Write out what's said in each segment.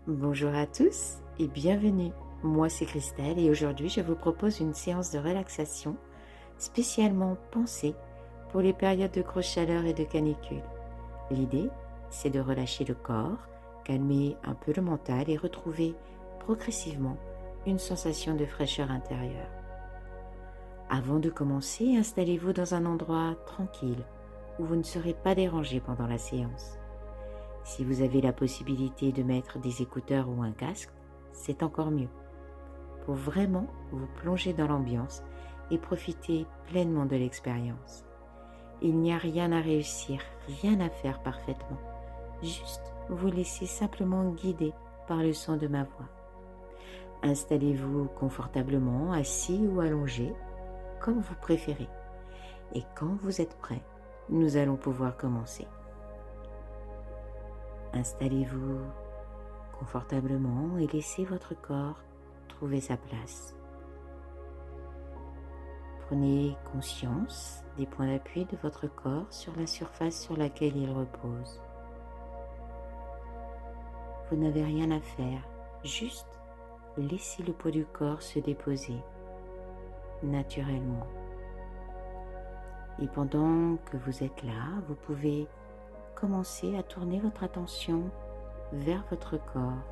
Bonjour à tous et bienvenue. Moi c'est Christelle et aujourd'hui je vous propose une séance de relaxation spécialement pensée pour les périodes de grosse chaleur et de canicule. L'idée, c'est de relâcher le corps, calmer un peu le mental et retrouver progressivement une sensation de fraîcheur intérieure. Avant de commencer, installez-vous dans un endroit tranquille où vous ne serez pas dérangé pendant la séance. Si vous avez la possibilité de mettre des écouteurs ou un casque, c'est encore mieux, pour vraiment vous plonger dans l'ambiance et profiter pleinement de l'expérience. Il n'y a rien à réussir, rien à faire parfaitement, juste vous laisser simplement guider par le son de ma voix. Installez-vous confortablement, assis ou allongé, comme vous préférez. Et quand vous êtes prêt, nous allons pouvoir commencer. Installez-vous confortablement et laissez votre corps trouver sa place. Prenez conscience des points d'appui de votre corps sur la surface sur laquelle il repose. Vous n'avez rien à faire, juste laissez le poids du corps se déposer naturellement. Et pendant que vous êtes là, vous pouvez commencer à tourner votre attention vers votre corps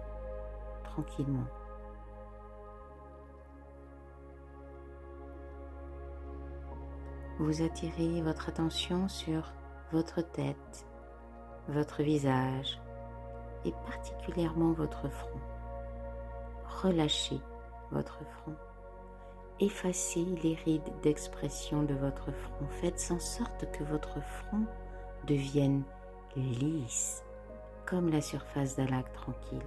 tranquillement. Vous attirez votre attention sur votre tête, votre visage et particulièrement votre front. Relâchez votre front. Effacez les rides d'expression de votre front. Faites en sorte que votre front devienne lisse, comme la surface d'un lac tranquille.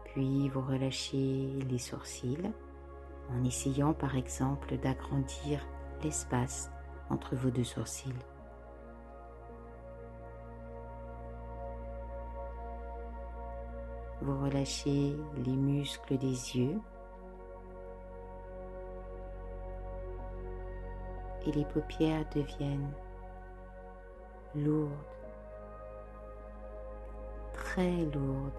Puis vous relâchez les sourcils en essayant par exemple d'agrandir l'espace entre vos deux sourcils. Vous relâchez les muscles des yeux et les paupières deviennent lourdes, très lourdes,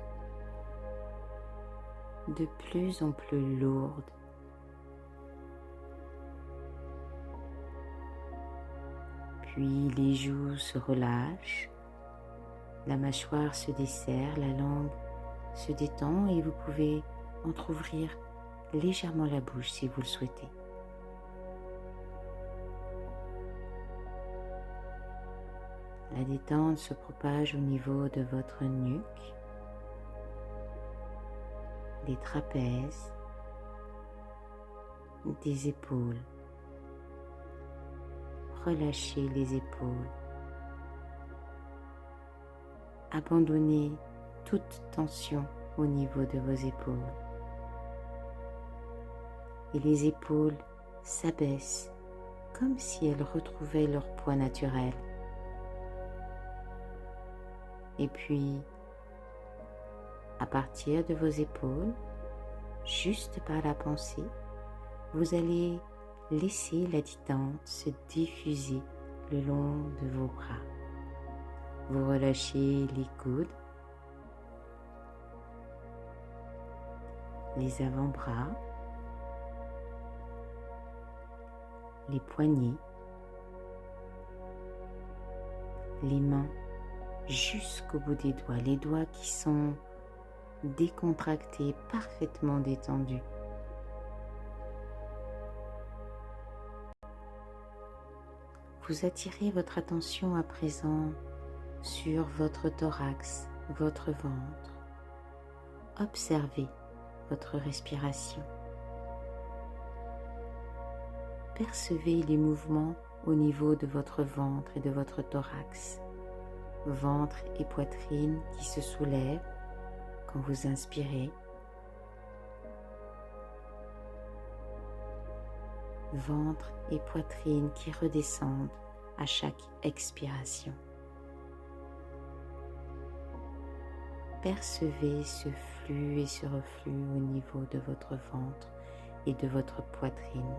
de plus en plus lourdes. Puis les joues se relâchent, la mâchoire se desserre, la langue se détend et vous pouvez entrouvrir légèrement la bouche si vous le souhaitez. La détente se propage au niveau de votre nuque, des trapèzes, des épaules. Relâchez les épaules. Abandonnez toute tension au niveau de vos épaules. Et les épaules s'abaissent comme si elles retrouvaient leur poids naturel. Et puis, à partir de vos épaules, juste par la pensée, vous allez laisser la détente se diffuser le long de vos bras. Vous relâchez les coudes, les avant-bras, les poignets, les mains jusqu'au bout des doigts, les doigts qui sont décontractés, parfaitement détendus. Vous attirez votre attention à présent sur votre thorax, votre ventre. Observez votre respiration. Percevez les mouvements au niveau de votre ventre et de votre thorax. Ventre et poitrine qui se soulèvent quand vous inspirez. Ventre et poitrine qui redescendent à chaque expiration. Percevez ce flux et ce reflux au niveau de votre ventre et de votre poitrine.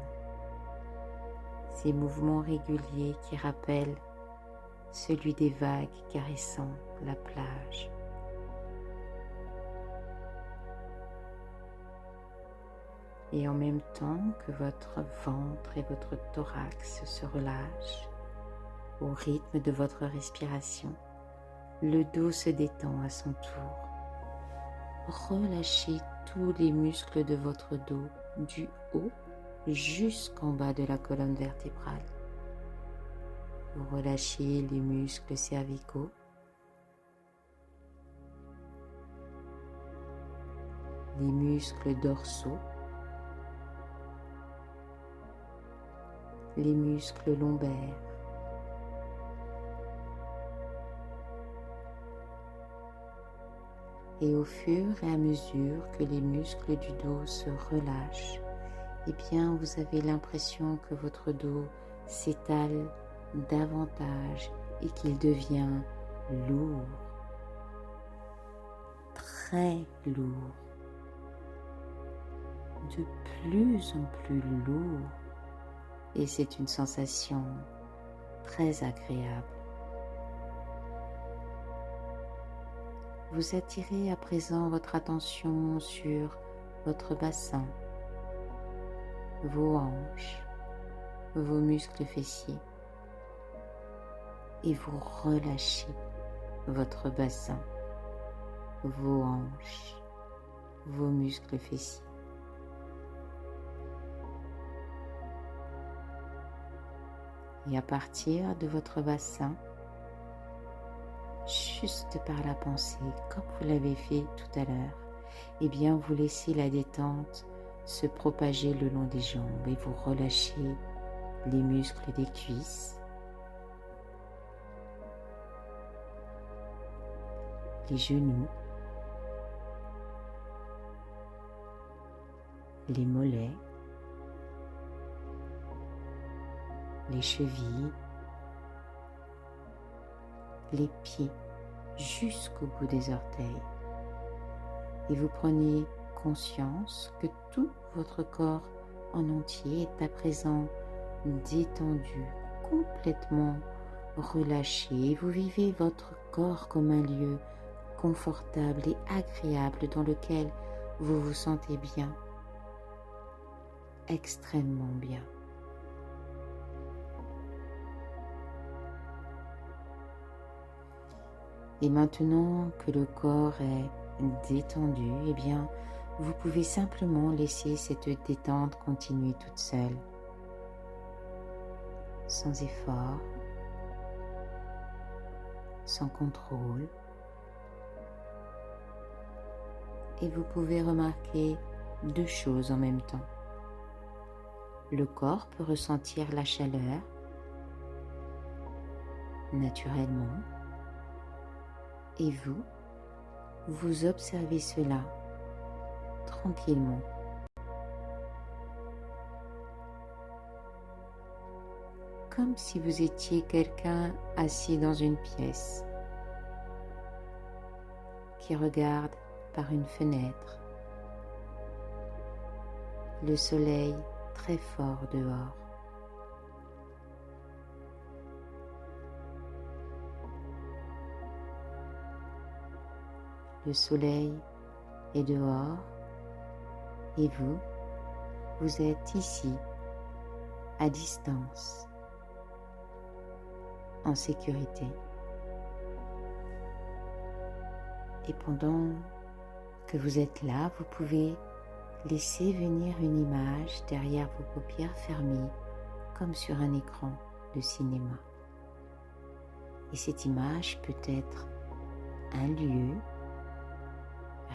Ces mouvements réguliers qui rappellent celui des vagues caressant la plage. Et en même temps que votre ventre et votre thorax se relâchent au rythme de votre respiration, le dos se détend à son tour. Relâchez tous les muscles de votre dos, du haut jusqu'en bas de la colonne vertébrale. Vous relâchez les muscles cervicaux, les muscles dorsaux, les muscles lombaires, et au fur et à mesure que les muscles du dos se relâchent, eh bien vous avez l'impression que votre dos s'étale davantage et qu'il devient lourd, très lourd, de plus en plus lourd, et c'est une sensation très agréable. Vous attirez à présent votre attention sur votre bassin, vos hanches, vos muscles fessiers, et vous relâchez votre bassin, vos hanches, vos muscles fessiers. Et à partir de votre bassin, juste par la pensée, comme vous l'avez fait tout à l'heure, eh bien vous laissez la détente se propager le long des jambes et vous relâchez les muscles des cuisses, les genoux, les mollets, les chevilles, les pieds jusqu'au bout des orteils. Et vous prenez conscience que tout votre corps en entier est à présent détendu, complètement relâché. Et vous vivez votre corps comme un lieu confortable et agréable dans lequel vous vous sentez bien, extrêmement bien. Et maintenant que le corps est détendu, eh bien, vous pouvez simplement laisser cette détente continuer toute seule, sans effort, sans contrôle. Et vous pouvez remarquer deux choses en même temps. Le corps peut ressentir la chaleur naturellement. Et vous observez cela tranquillement. Comme si vous étiez quelqu'un assis dans une pièce qui regarde par une fenêtre le soleil très fort dehors. Le soleil est dehors et vous êtes ici, à distance, en sécurité. Et pendant que vous êtes là, vous pouvez laisser venir une image derrière vos paupières fermées, comme sur un écran de cinéma. Et cette image peut être un lieu,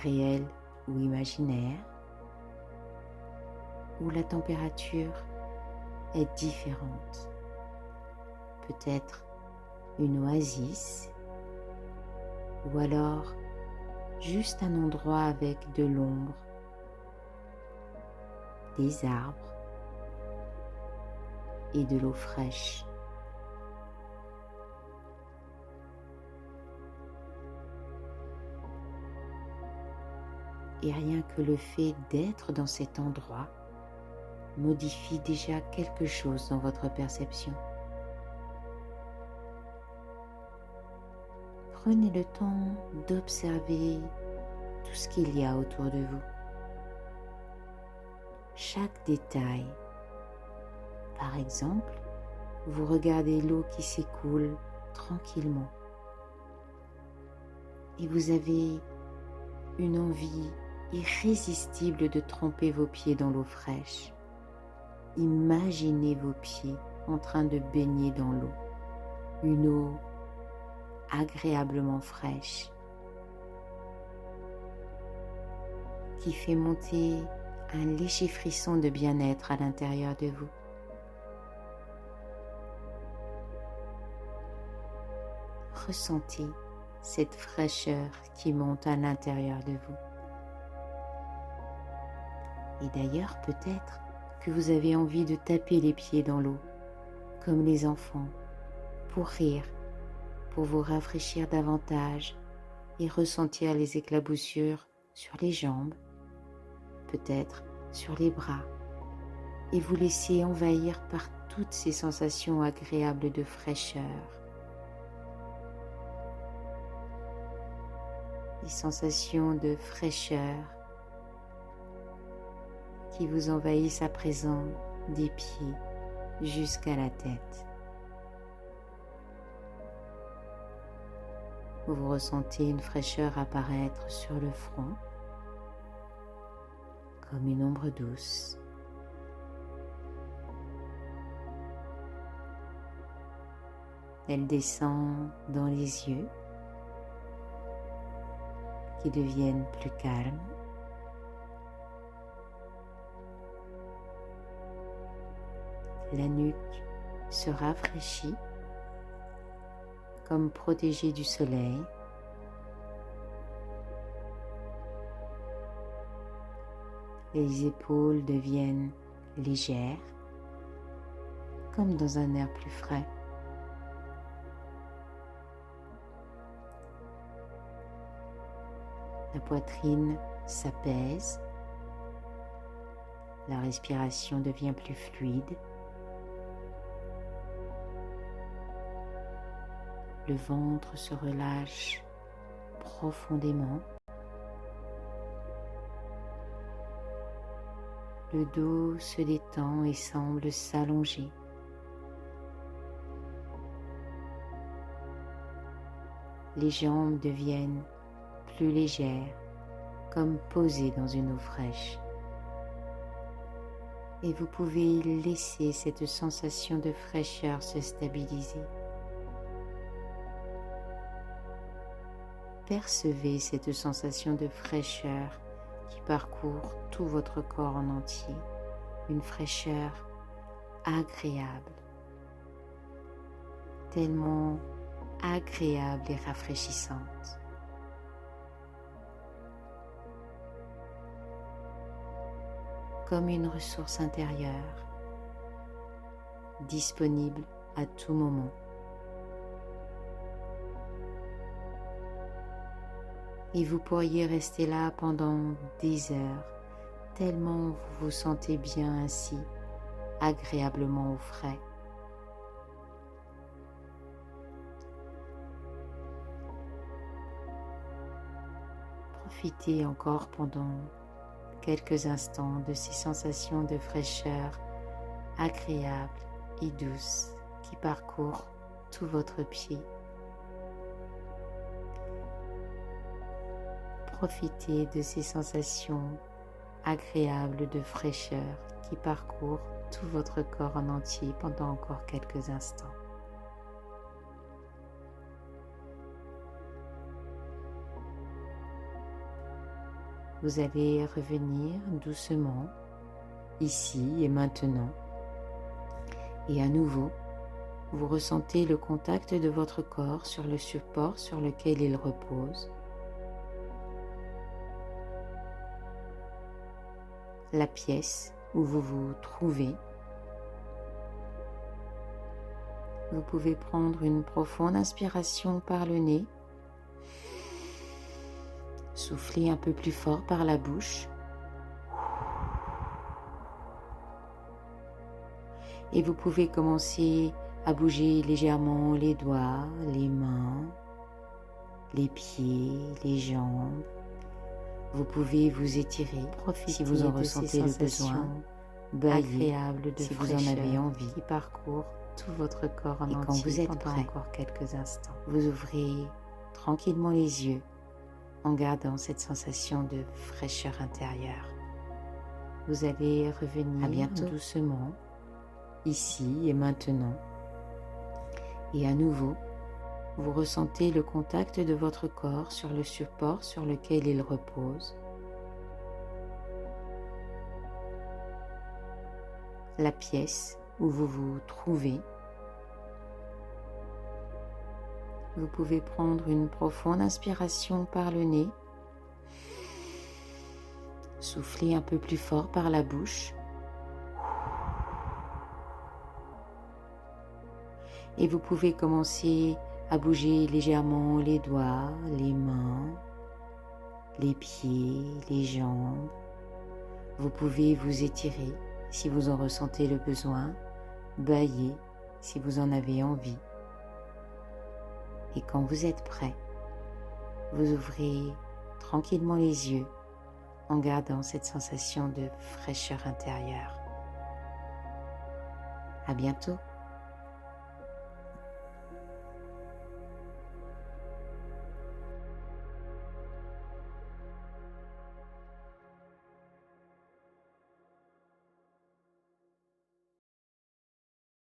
réel ou imaginaire, où la température est différente. Peut-être une oasis, ou alors juste un endroit avec de l'ombre, des arbres et de l'eau fraîche. Et rien que le fait d'être dans cet endroit modifie déjà quelque chose dans votre perception. Prenez le temps d'observer tout ce qu'il y a autour de vous. Chaque détail. Par exemple, vous regardez l'eau qui s'écoule tranquillement et vous avez une envie irrésistible de tremper vos pieds dans l'eau fraîche. Imaginez vos pieds en train de baigner dans l'eau, une eau agréablement fraîche qui fait monter un léger frisson de bien-être à l'intérieur de vous. Ressentez cette fraîcheur qui monte à l'intérieur de vous. Et d'ailleurs, peut-être que vous avez envie de taper les pieds dans l'eau, comme les enfants, pour rire, pour vous rafraîchir davantage et ressentir les éclaboussures sur les jambes, peut-être sur les bras, et vous laisser envahir par toutes ces sensations agréables de fraîcheur. Les sensations de fraîcheur qui vous envahissent à présent des pieds jusqu'à la tête. Vous ressentez une fraîcheur apparaître sur le front, comme une ombre douce. Elle descend dans les yeux, qui deviennent plus calmes. La nuque se rafraîchit, comme protégée du soleil. Les épaules deviennent légères, comme dans un air plus frais. La poitrine s'apaise, la respiration devient plus fluide. Le ventre se relâche profondément. Le dos se détend et semble s'allonger. Les jambes deviennent plus légères, comme posées dans une eau fraîche. Et vous pouvez laisser cette sensation de fraîcheur se stabiliser. Percevez cette sensation de fraîcheur qui parcourt tout votre corps en entier, une fraîcheur agréable, tellement agréable et rafraîchissante. Comme une ressource intérieure, disponible à tout moment. Et vous pourriez rester là pendant des heures, tellement vous vous sentez bien ainsi, agréablement au frais. Profitez encore pendant quelques instants de ces sensations de fraîcheur agréables et douces qui parcourent tout votre pied. Profitez de ces sensations agréables de fraîcheur qui parcourent tout votre corps en entier pendant encore quelques instants. Vous allez revenir doucement, ici et maintenant. Et à nouveau, vous ressentez le contact de votre corps sur le support sur lequel il repose. La pièce où vous vous trouvez. Vous pouvez prendre une profonde inspiration par le nez. Soufflez un peu plus fort par la bouche. Et vous pouvez commencer à bouger légèrement les doigts, les mains, les pieds, les jambes. Vous pouvez vous étirer si vous en ressentez le besoin, bailler si vous en avez envie, qui parcourt tout votre corps en entier. Et quand vous êtes prêt, encore quelques instants, vous ouvrez tranquillement les yeux en gardant cette sensation de fraîcheur intérieure. Vous allez revenir doucement, ici et maintenant. Et à nouveau, vous ressentez le contact de votre corps sur le support sur lequel il repose. La pièce où vous vous trouvez. Vous pouvez prendre une profonde inspiration par le nez. Soufflez un peu plus fort par la bouche. Et vous pouvez commencer à bouger légèrement les doigts, les mains, les pieds, les jambes. Vous pouvez vous étirer si vous en ressentez le besoin, bailler si vous en avez envie. Et quand vous êtes prêt, vous ouvrez tranquillement les yeux en gardant cette sensation de fraîcheur intérieure. À bientôt.